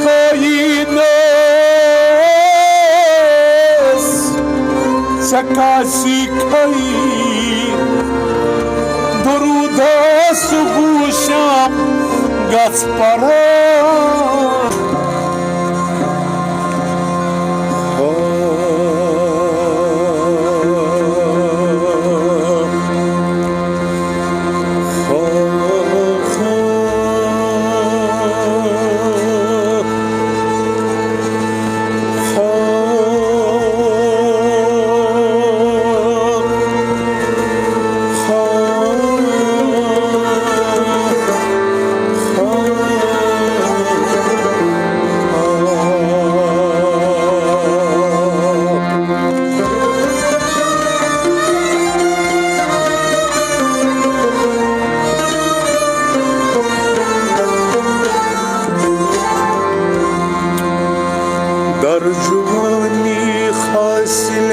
خواهیدست چکاشی کهی درود است و گوشم گس پران در جوانی حاصل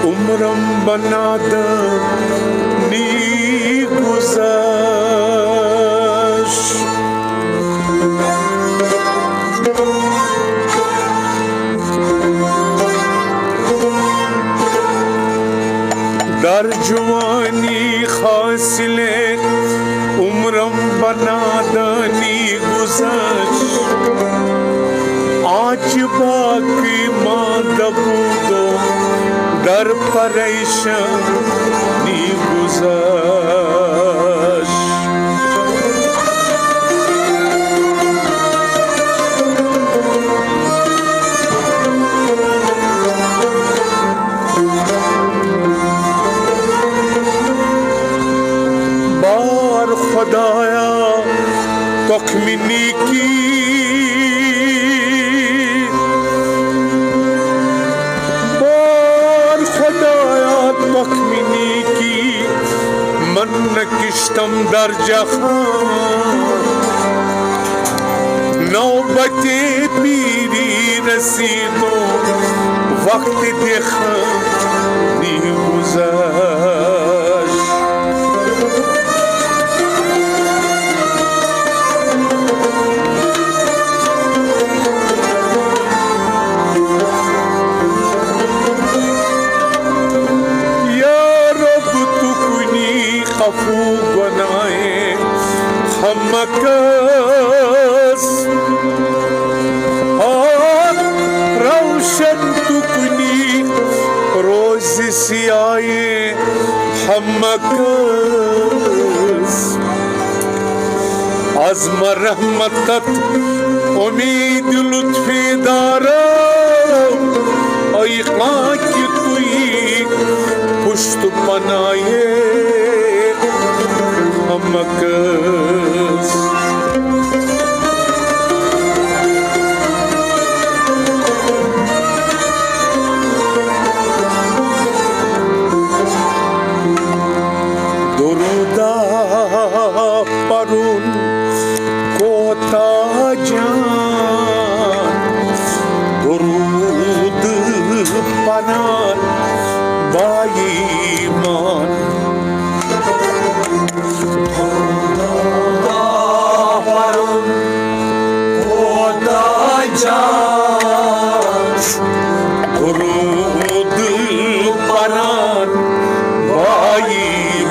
عمرم بنادم نی گذشت در جوانی حاصل عمرم بنادانی گذشت آج باقی مانده بود و در پریشانی گذشت بار خدایا تکمینی کی من نکشتم در جهان نوبت پیری رسید و وقت دخانی گذشت خفو گناہے ہم کس اور روشن تو کنی روز سیائے ہم کس عزم رحمتت امید لطف دارم ایقاں کی توی پشت پنائے مکس درودا پرون کوتا جان درود پنان بائی مان درود پنان بائی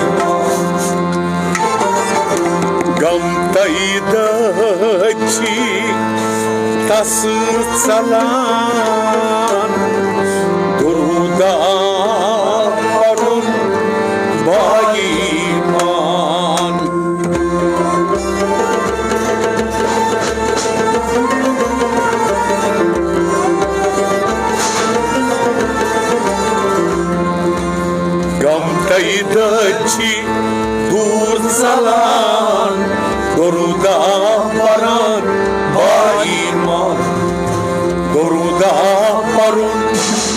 غم تایدچی تس سلام درودا پرون بائی مان تایدچی دور سلام درودا پران بائی مان درودا پرون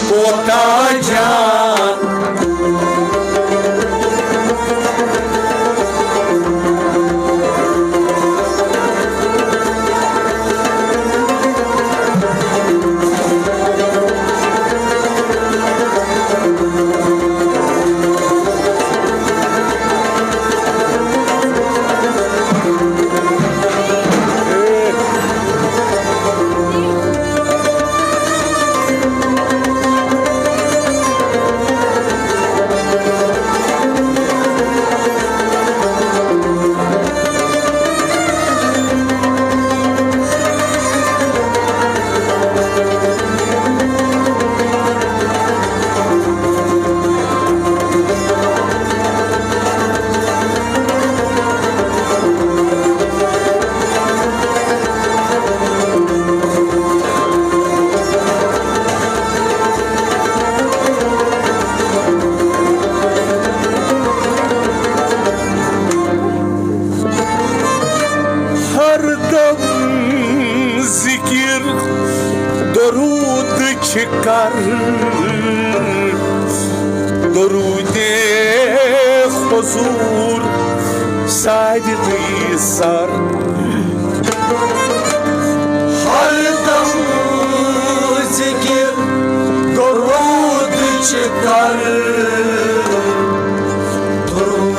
کوتا جان çıkar, درود حضور صدقی سر هر دم ذکر درود çıkar درود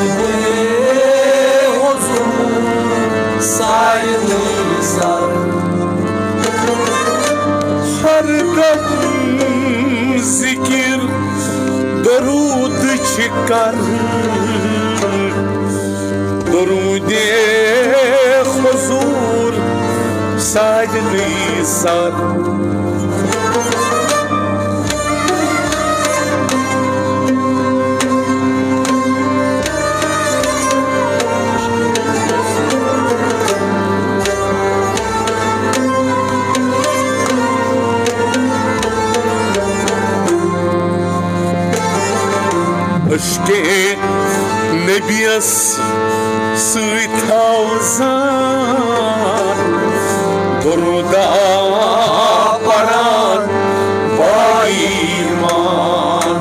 حضور صدقی سر هر دم ذکر درود çıkar درود حضور صدقی سر عشق نبی است سوی تازان درود آوران با ایمان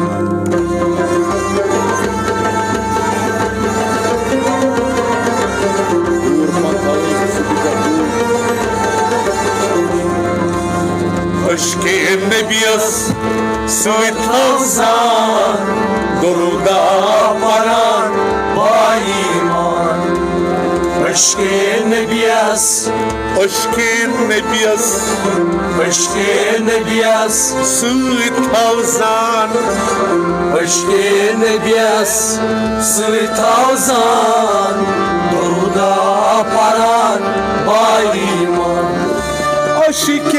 عشق نبی است سوی تازان درود آوران با ایمان عشق نبی است عشق نبی است عشق نبی است سوی تازان عشق نبی است سوی تازان درود آوران با ایمان عشق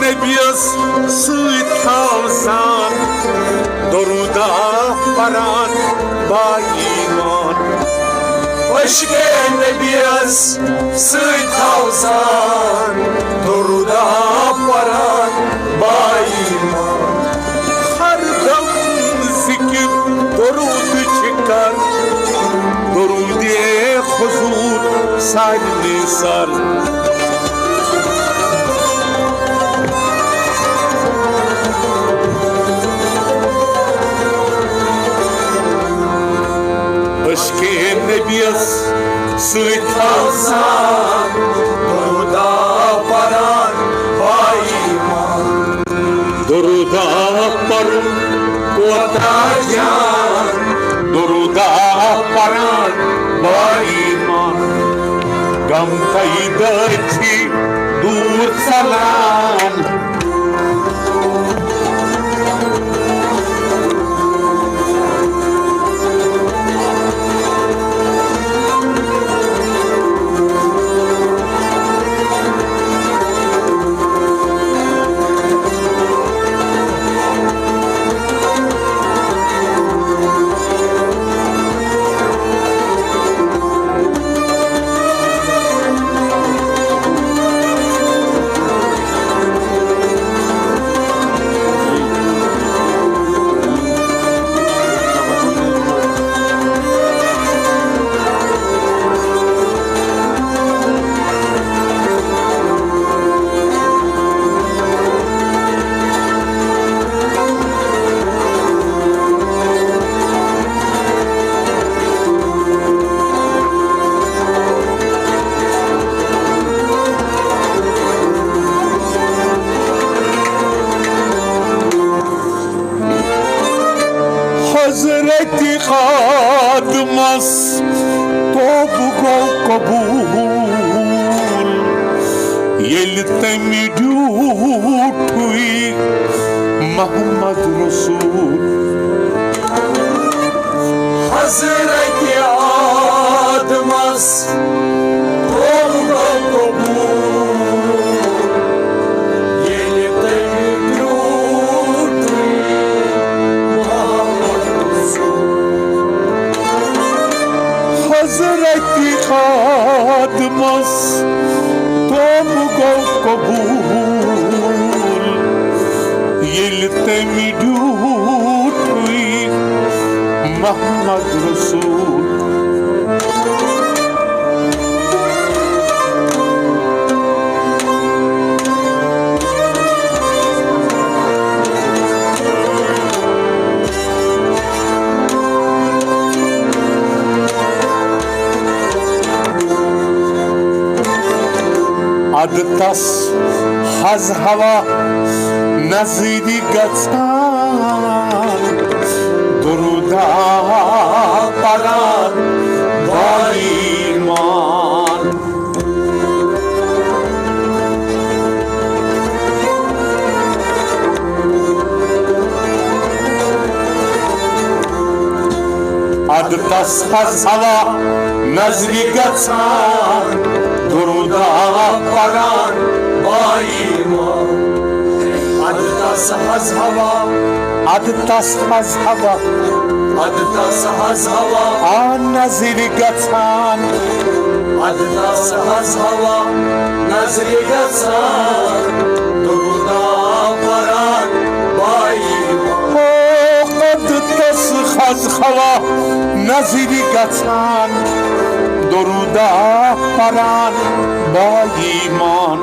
نبی است سوی تازان درود آوران با ایمان عشق نبی است سوی تازان درود آوران با ایمان هر دم ذکر درود çıkar درود حضور صدقی سر عشق نبی است سوی تازان درود آوران با ایمان درود آوران جان درود آوران با ایمان غم پیدا چی دور سلام Hazreti Kadmas Tobugo kabul Yeltemidutui Muhammad Rasul Hazreti Admas Tobugo kabul Yeltemidutui Muhammad Rasul Hazreti Kadmas Tobugo kabul Yeltemidutui Muhammad Rasul عدتس از هوا نزدیک گذشتن درودا پران با ایمان عدتس از هوا نزدیک گذشتن درودا پران با ایمان عدتس از هوا عدتس از هوا عدتس از هوا آن نزدیک گذشتن عدتس از هوا نزدیک گذشتن درودا پران با ایمان عدتس از هوا نزدیک گذشتن درودا پران با ایمان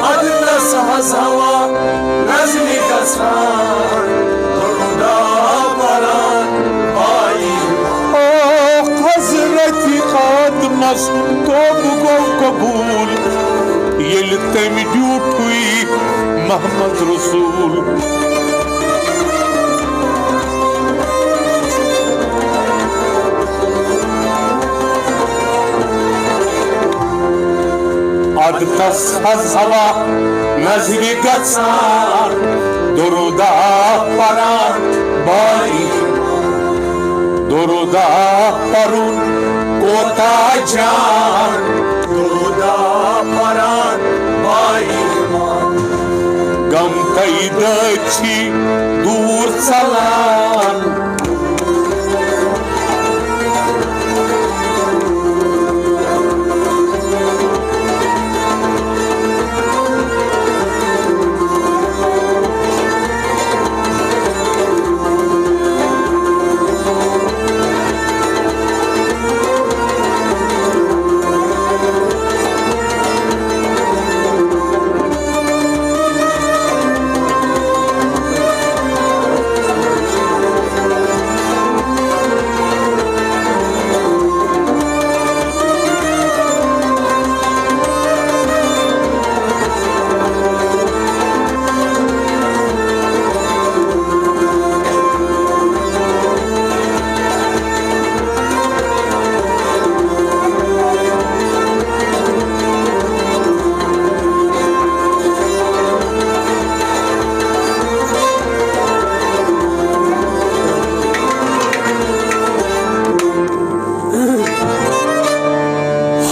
عدتس از هوا نزدیک گذشتن درودا پران با ایمان حضرتی قدم است تو بگو قبول یلتم جوٹوی محمد رسول عدتس از هوا نزدیک گذشتن درودا پران با ایمان درودا پرون کوتا جان درودا پران با ایمان غم تیدچی دور سلام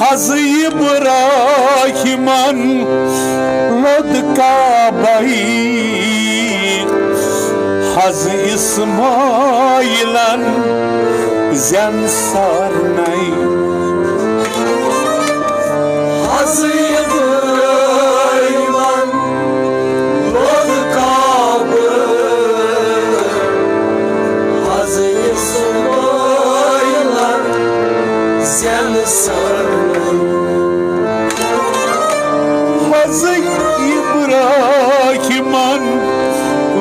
Haz İbrahim'an lod Kabe'yi Haz İsmail'an zen sarnay Haz İbrahim'an lod Kabe Haz İsmail'an zen sarnay Haz İbrahim'an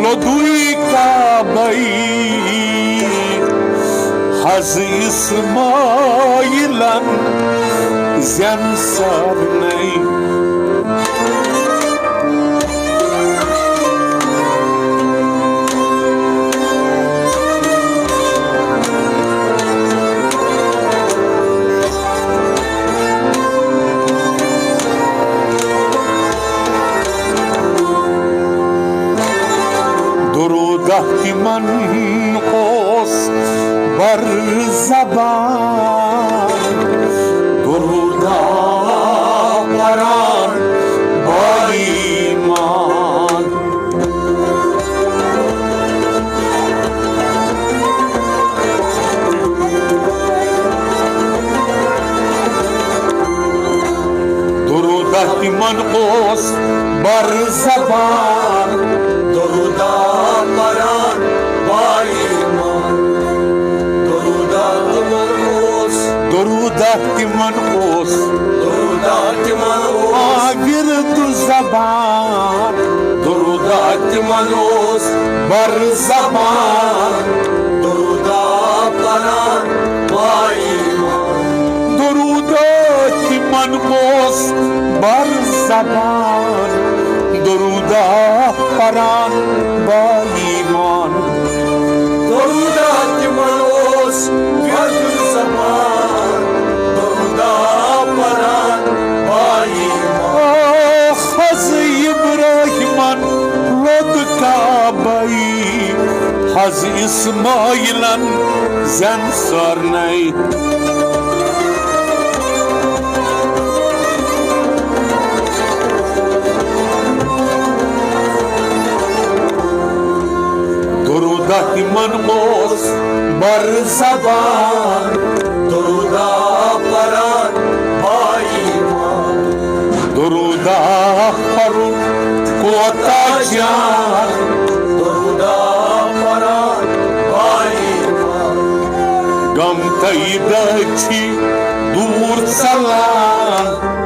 loduy Kabe'yi Haz İsmail'an zen sarnay درودی من قوس بر زبان درودا پران با ایمان درودی من قوس بر زبان Doroda paran با ایمان Doroda timanos درودی من قوس Doroda timanos آگر تو زبان Doroda timanos بر زبان Doroda paran با ایمان درودی من قوس بر زبان درودا پران با ایمان درودت منوس بر زبان درودا پران با ایمان خز ابراهیمان رد کعبه‌ای حز اسماعیلن زن سرنی درودت منقوص بر زبان درودا پران با ایمان درودا پرون کوتا جان درودا پران با ایمان گم تایدچی دور سلام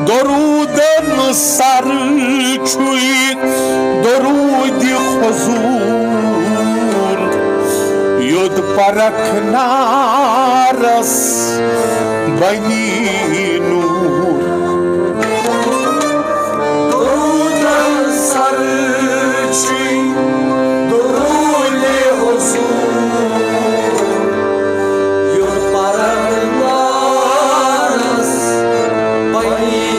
درود سر چوی درود حضور یود پرک نارس بنی نور درود سر چی درود حضور یور پرنوارس بنی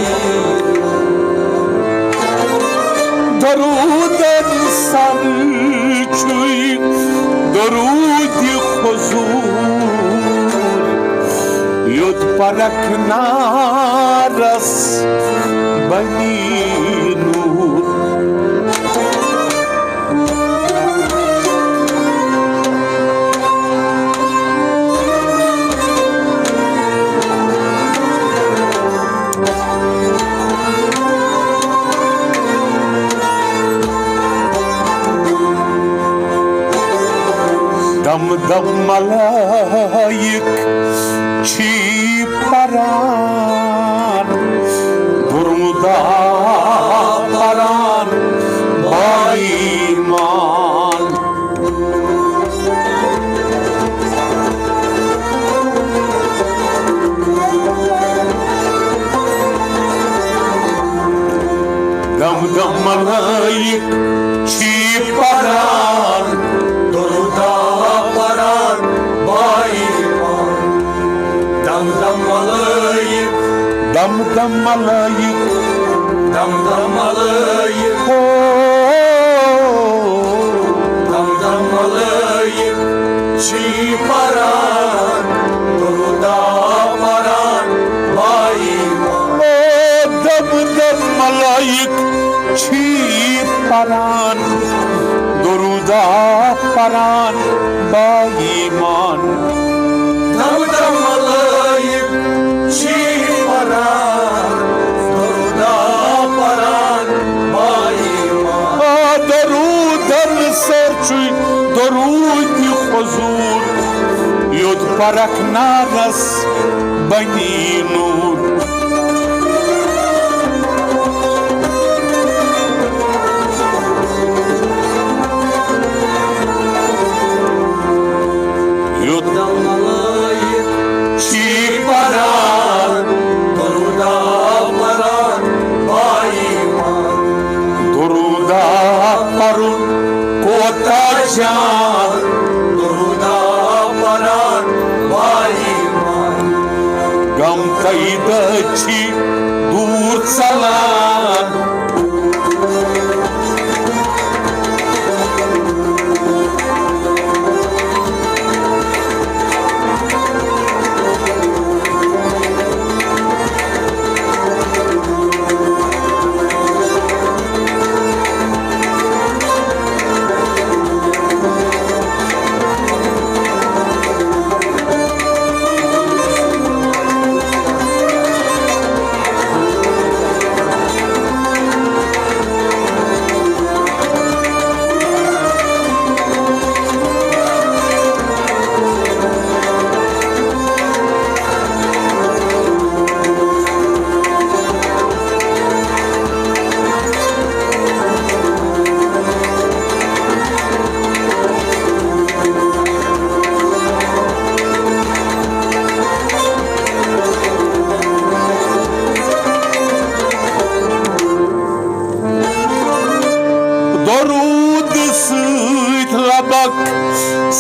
درود سر چوی درود حضور یود پرک نارس بنی نور دم دم ملائک چی پران درودا پران با ایمان دم دم ملائک چی پران درودا پران با ایمان دم دم ملائک دم دم ملائک دم دم ملائک دم دم ملائک چی پران درودا پران با ایمان دم دم ملائک چی پران درودا پران با ایمان دم دم ملائک چی پران درودا پران با ایمان درودم سرچوی درود حضور یود پرک نارس بنی نور یود دم ملائک چی پران درودا پران با ایمان درودا پرون کوتا جان درودا कैदची दूर चला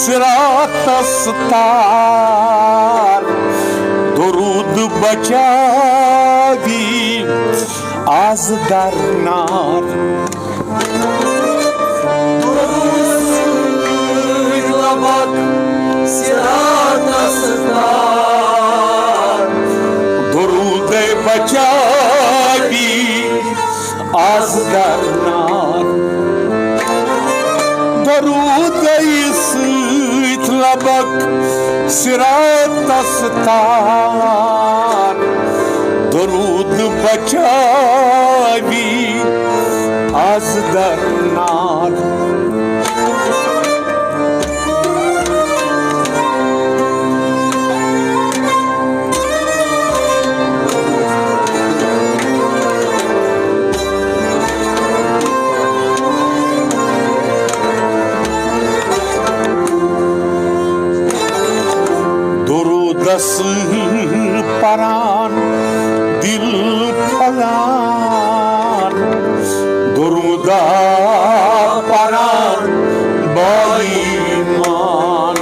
सिरात अस्तार दुरूद बचावी आज दरनार दुरूद बचावी आज दरनार दुरूद labak sirat astar durud bachavi az darnar paran dil falan duruda paran baiman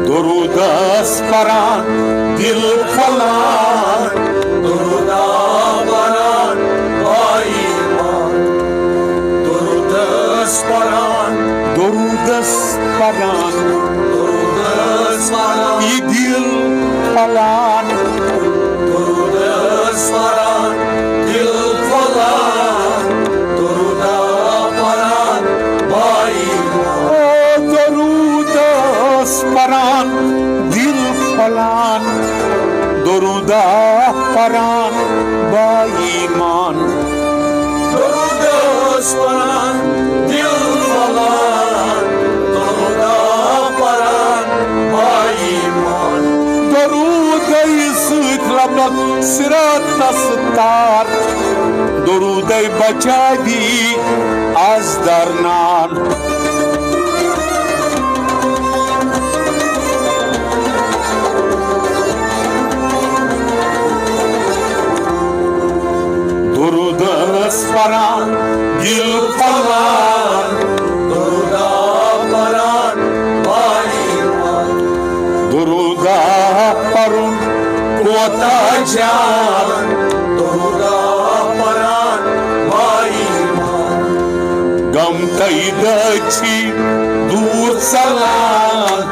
duruda paran dil falan duruda paran idil falan durudas paran dil falan duruda paran baiman durudas paran dil falan duruda paran baiman durudas paran dil falan labak sirat astar duruday bachavi az darnar durudas paran dil falan duruda paran baiman duruda parun Otajan duruda paran baiman gam kaydachi dur salan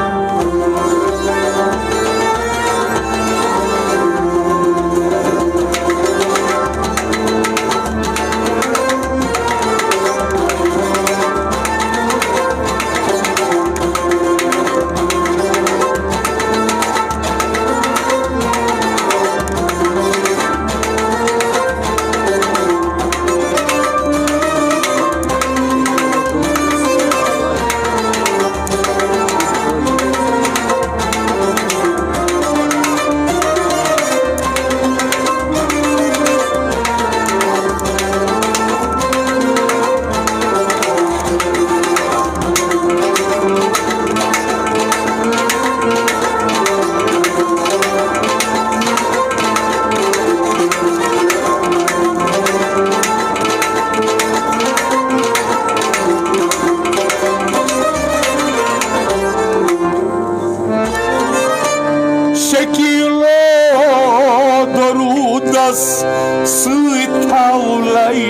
است سویتاولی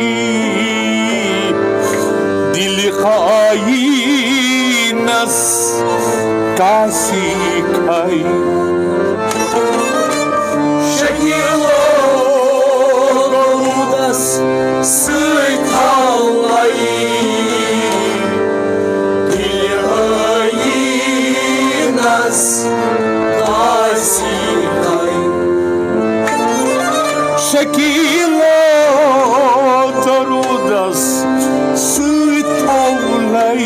دل خواهی نست کسی کهی Şekilo Dorudas Sıйtалай Dilhaynas Dasikay Şekilo Dorudas Sıйtавлай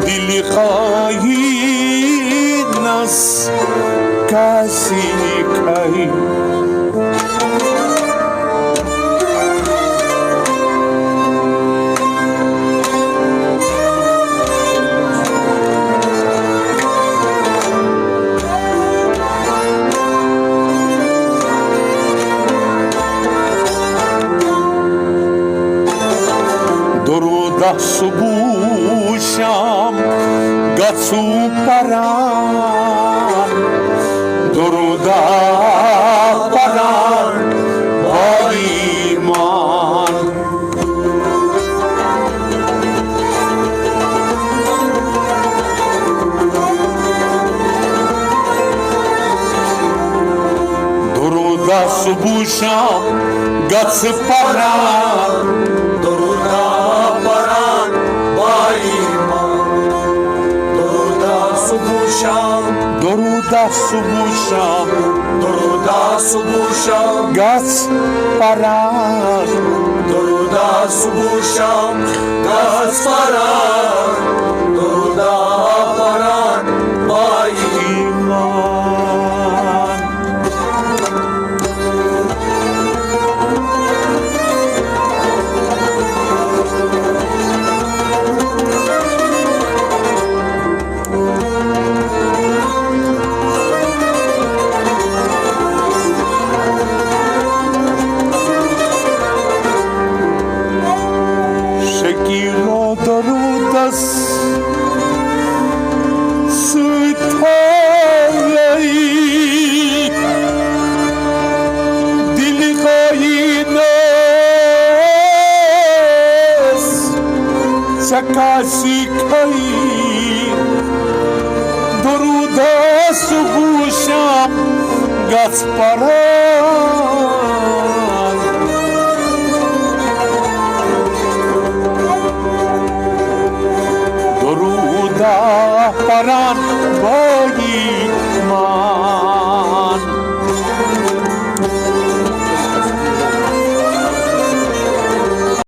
Dili khahi nas kasi kahi Doruda subusham gatsu paran Doruda paran baiman Doruda subusham gatsu paran Doruda paran Baiman Doruda Subuşam Doruda subusham Doruda Subuşam gats paran Doruda Subuşam Gasparan Doruda paran Baiman iman Shekilo Dorudas Sıйtавлай Dili khahi nas Sakasi kahi Doruda subusham gats paran Doruda paran baiman